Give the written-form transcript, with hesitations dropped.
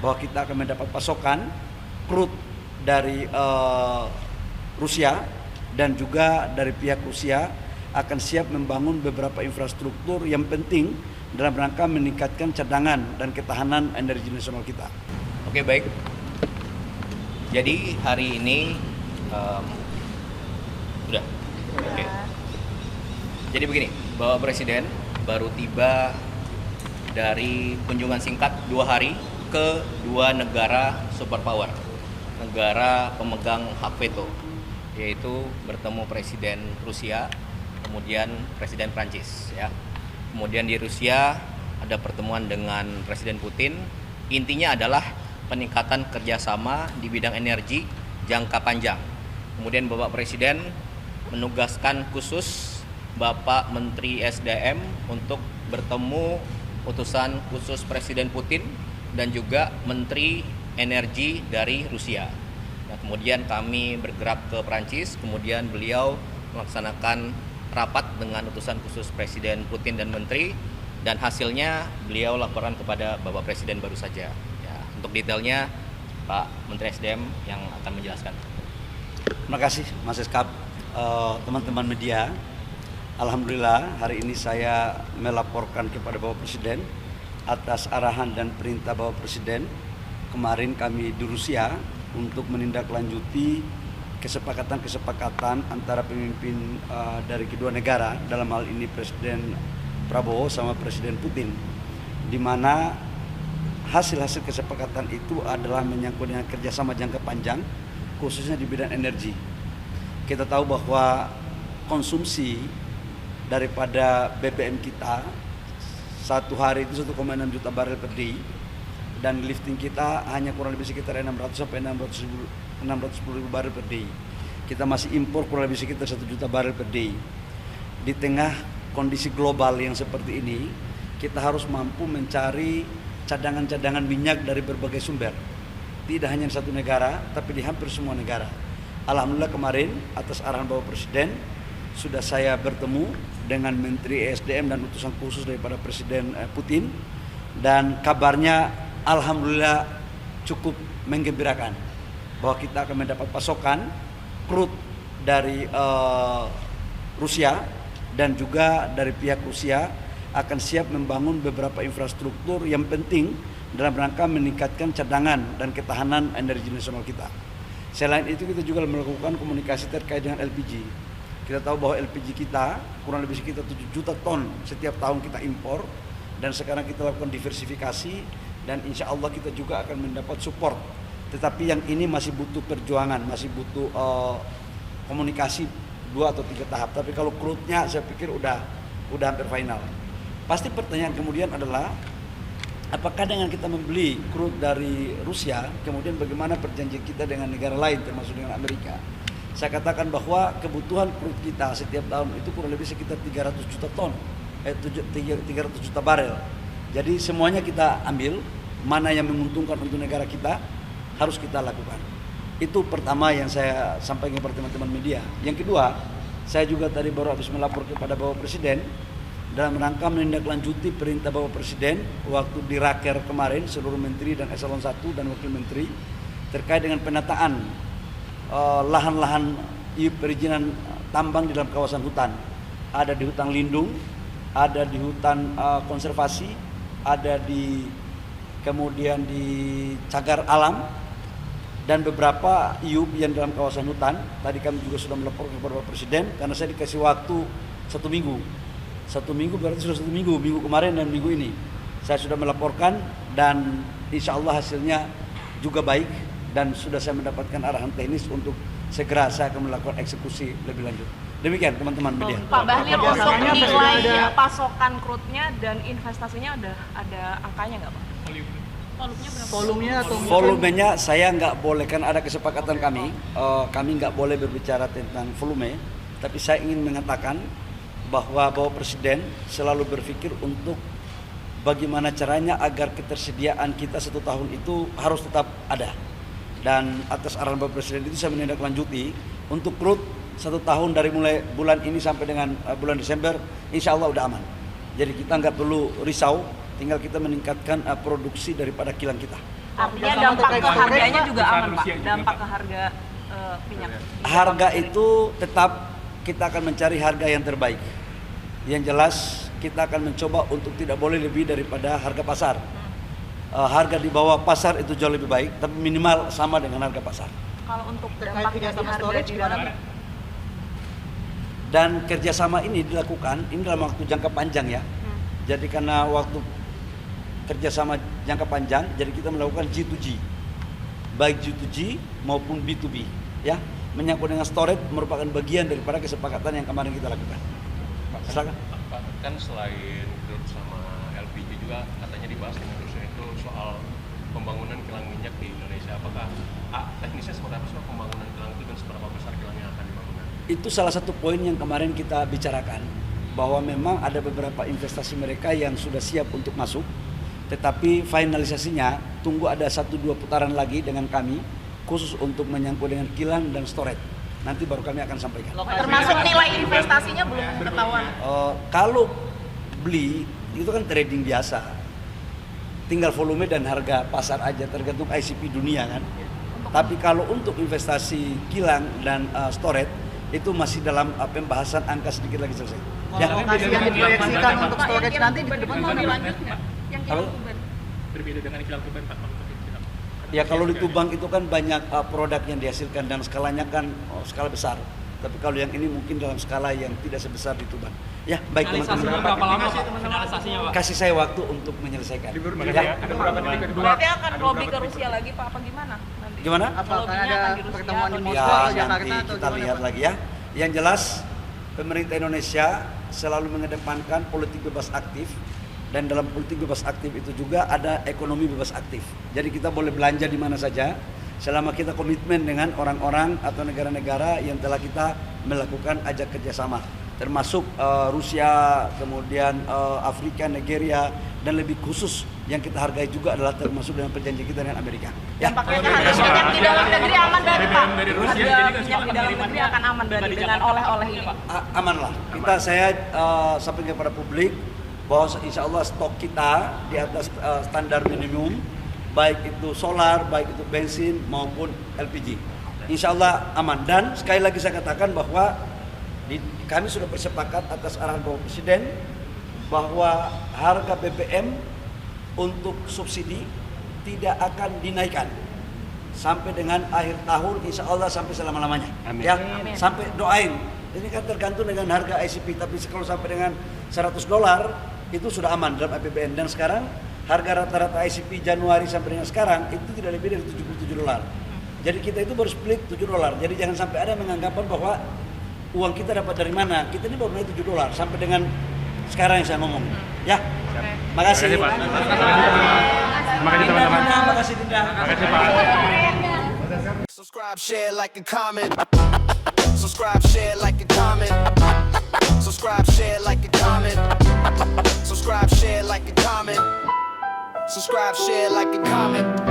bahwa kita akan mendapat pasokan crude dari Rusia, dan juga dari pihak Rusia akan siap membangun beberapa infrastruktur yang penting dalam rangka meningkatkan cadangan dan ketahanan energi nasional kita. Oke, baik. Jadi hari ini sudah. Oke. Jadi begini, Bapak Presiden baru tiba dari kunjungan singkat 2 hari ke 2 negara superpower, negara pemegang hak veto, yaitu bertemu Presiden Rusia, kemudian Presiden Prancis, ya. Kemudian di Rusia ada pertemuan dengan Presiden Putin. Intinya adalah peningkatan kerjasama di bidang energi jangka panjang. Kemudian Bapak Presiden menugaskan khusus Bapak Menteri SDM untuk bertemu utusan khusus Presiden Putin dan juga Menteri Energi dari Rusia. Nah, kemudian kami bergerak ke Prancis, kemudian beliau melaksanakan rapat dengan utusan khusus Presiden Putin dan Menteri, dan hasilnya beliau laporan kepada Bapak Presiden baru saja. Ya, untuk detailnya Pak Menteri SDM yang akan menjelaskan. Terima kasih Mas Eskap, teman-teman media. Alhamdulillah hari ini saya melaporkan kepada Bapak Presiden atas arahan dan perintah Bapak Presiden. Kemarin kami di Rusia untuk menindaklanjuti kesepakatan antara pemimpin dari kedua negara, dalam hal ini Presiden Prabowo sama Presiden Putin, di mana hasil-hasil kesepakatan itu adalah menyangkut dengan kerjasama jangka panjang, khususnya di bidang energi. Kita tahu bahwa konsumsi daripada BBM kita satu hari itu 1,6 juta barel per day, dan lifting kita hanya kurang lebih sekitar 600 sampai 610 ribu barel per day. Kita masih impor kurang lebih sekitar 1 juta barel per day. Di tengah kondisi global yang seperti ini, kita harus mampu mencari cadangan-cadangan minyak dari berbagai sumber. Tidak hanya di satu negara, tapi di hampir semua negara. Alhamdulillah kemarin atas arahan Bapak Presiden sudah saya bertemu dengan Menteri ESDM dan utusan khusus daripada Presiden Putin, dan kabarnya alhamdulillah cukup menggembirakan bahwa kita akan mendapat pasokan crude dari Rusia, dan juga dari pihak Rusia akan siap membangun beberapa infrastruktur yang penting dalam rangka meningkatkan cadangan dan ketahanan energi nasional kita. Selain itu kita juga melakukan komunikasi terkait dengan LPG. Kita tahu bahwa LPG kita kurang lebih sekitar 7 juta ton setiap tahun kita impor, dan sekarang kita lakukan diversifikasi, dan insya Allah kita juga akan mendapat support. Tetapi yang ini masih butuh perjuangan, masih butuh komunikasi 2 atau 3 tahap. Tapi kalau crude-nya saya pikir udah hampir final. Pasti pertanyaan kemudian adalah, apakah dengan kita membeli crude dari Rusia, kemudian bagaimana perjanjian kita dengan negara lain termasuk dengan Amerika? Saya katakan bahwa kebutuhan crude kita setiap tahun itu kurang lebih sekitar 300 juta ton, 300 juta barel. Jadi semuanya kita ambil, mana yang menguntungkan untuk negara kita harus kita lakukan. Itu pertama yang saya sampaikan kepada teman-teman media. Yang kedua, saya juga tadi baru habis melapor kepada Bapak Presiden dalam rangka menindaklanjuti perintah Bapak Presiden waktu di Raker kemarin, seluruh menteri dan eselon 1 dan wakil menteri terkait dengan penataan lahan-lahan perizinan tambang di dalam kawasan hutan. Ada di hutan lindung, ada di hutan konservasi, ada kemudian di cagar alam, dan beberapa IUP yang dalam kawasan hutan. Tadi kami juga sudah melapor kepada Bapak Presiden karena saya dikasih waktu 1 minggu. 1 minggu berarti sudah 1 minggu, minggu kemarin dan minggu ini. Saya sudah melaporkan, dan insya Allah hasilnya juga baik, dan sudah saya mendapatkan arahan teknis untuk segera saya akan melakukan eksekusi lebih lanjut. Demikian teman-teman media. Pak Bahlil, untuk nilai pasokan crude-nya dan investasinya ada angkanya nggak Pak? Volumenya berapa? Volumenya saya nggak boleh, kan ada kesepakatan kami nggak boleh berbicara tentang volume, tapi saya ingin mengatakan bahwa Bapak Presiden selalu berpikir untuk bagaimana caranya agar ketersediaan kita 1 tahun itu harus tetap ada. Dan atas arahan Bapak Presiden itu saya menindaklanjuti untuk crude 1 tahun dari mulai bulan ini sampai dengan bulan Desember, insya Allah udah aman. Jadi kita nggak perlu risau, tinggal kita meningkatkan produksi daripada kilang kita. Artinya dampak ke harganya juga aman Pak, dampak ke harga minyak. Harga itu tetap kita akan mencari harga yang terbaik. Yang jelas kita akan mencoba untuk tidak boleh lebih daripada harga pasar. Harga di bawah pasar itu jauh lebih baik, tapi minimal sama dengan harga pasar. Kalau untuk dampaknya di harga di dalam Dan kerjasama ini dilakukan ini dalam waktu jangka panjang ya. Jadi karena waktu kerjasama jangka panjang, jadi kita melakukan G2G, baik G2G maupun B2B, ya. Menyangkut dengan storage merupakan bagian daripada kesepakatan yang kemarin kita lakukan. Silakan. Pak, kan selain crude sama LPG juga katanya dibahas dengan Rusia itu soal pembangunan kilang minyak di Indonesia. Apakah teknisnya seperti apa sih pembangunan kilang itu dan seberapa besar kilang yang akan dibangun? Itu salah satu poin yang kemarin kita bicarakan, bahwa memang ada beberapa investasi mereka yang sudah siap untuk masuk, tetapi finalisasinya tunggu ada 1-2 putaran lagi dengan kami khusus untuk menyangkut dengan kilang dan storage. Nanti baru kami akan sampaikan. termasuk nilai investasinya belum ketahuan. Kalau beli itu kan trading biasa, tinggal volume dan harga pasar aja, tergantung ICP dunia kan. Tapi kalau untuk investasi kilang dan storage itu masih dalam pembahasan, angka sedikit lagi selesai. Ya. Lokasi yang diproyeksikan untuk storage nanti di depan mau mana? dilanjut nggak? Yang kilang Apa? Tuban. Berbeda dengan kilang Tuban Pak. Ya kalau di Tuban itu kan banyak produk yang dihasilkan dan skalanya kan skala besar. Tapi kalau yang ini mungkin dalam skala yang tidak sebesar di Tuban. Ya baik teman-teman. Berapa lama Pak finalisasinya Pak? Kasih saya waktu untuk menyelesaikan. Ya. Ada berapa titik kedua? Berarti akan lobby ke Rusia lagi Pak, apa gimana nanti? Gimana? Apakah ada pertemuan di Moskow Ya atau Jakarta nanti atau kita gimana, lihat Pak? lagi ya. Yang jelas pemerintah Indonesia selalu mengedepankan politik bebas aktif. Dan dalam politik bebas aktif itu juga ada ekonomi bebas aktif. Jadi kita boleh belanja di mana saja selama kita komitmen dengan orang-orang atau negara-negara yang telah kita melakukan ajak kerjasama. Termasuk Rusia, kemudian Afrika, Nigeria, dan lebih khusus yang kita hargai juga adalah termasuk dengan perjanjian kita dengan Amerika. Ya. Dampaknya harga minyak di dalam negeri aman dari Pak. Dari Rusia, Harga jadi kan minyak di dalam negeri akan aman berarti dengan oleh-oleh ini Pak. Aman lah. Saya sampaikan kepada publik bahwa insya Allah stok kita di atas standar minimum, baik itu solar, baik itu bensin maupun LPG. Insya Allah aman. Dan sekali lagi saya katakan bahwa kami sudah bersepakat atas arahan Bapak Presiden bahwa harga BBM untuk subsidi tidak akan dinaikkan sampai dengan akhir tahun, insya Allah sampai selama-lamanya. Ya, sampai doain. Ini kan tergantung dengan harga ICP, tapi kalau sampai dengan $100 itu sudah aman dalam APBN. Dan sekarang harga rata-rata ICP Januari sampai dengan sekarang itu tidak lebih dari $77. Jadi kita itu baru split $7. Jadi jangan sampai ada menganggapan bahwa uang kita dapat dari mana. Kita ini baru naik $7 sampai dengan sekarang yang saya ngomong. Ya. Makasih. Terima kasih teman-teman. Terima kasih Dinda. Terima kasih Pak. Subscribe, share, like, and comment. Subscribe, share, like, and comment. Subscribe, share, like, and comment. Subscribe, share, like, and comment. Subscribe, share, like, and comment.